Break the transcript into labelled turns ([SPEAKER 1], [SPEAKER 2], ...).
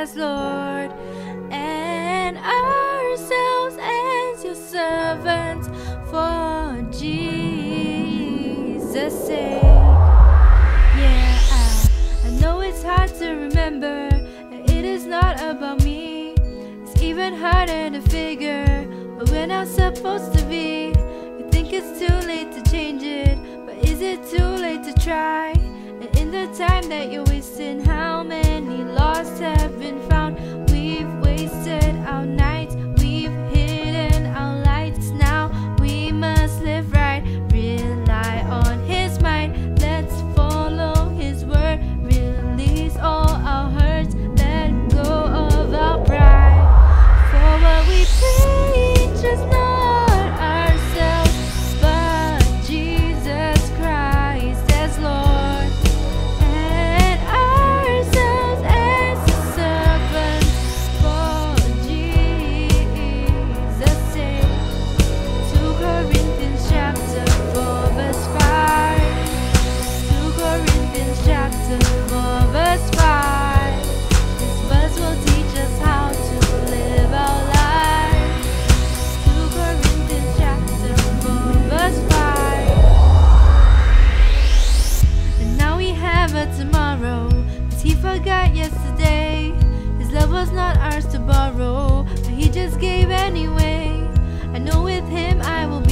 [SPEAKER 1] as Lord, and ourselves as your servants for Jesus' sake. Yeah, I know it's hard to remember that it is not about me. It's even harder to figure but we're not supposed to be. You think it's too late to change it, but is it too late to try? And in the time that you're wasting, how many lost have been found? We've wasted our nights, we've hidden our lights. Now we must live right, rely on His might. Let's follow His word, release all our hurts, let go of our pride. For what we preach is not ourselves, but Jesus Christ as Lord, and ourselves as the servants for Jesus' sake. 2 Corinthians chapter 4 verse 5. 2 Corinthians chapter 4 verse 5. This verse will teach us how to live our lives. 2 Corinthians chapter 4 verse 5. And now we have a tomorrow, 'cause He forgot yesterday. His love was not ours to borrow, but He just gave anyway. I know with Him I will be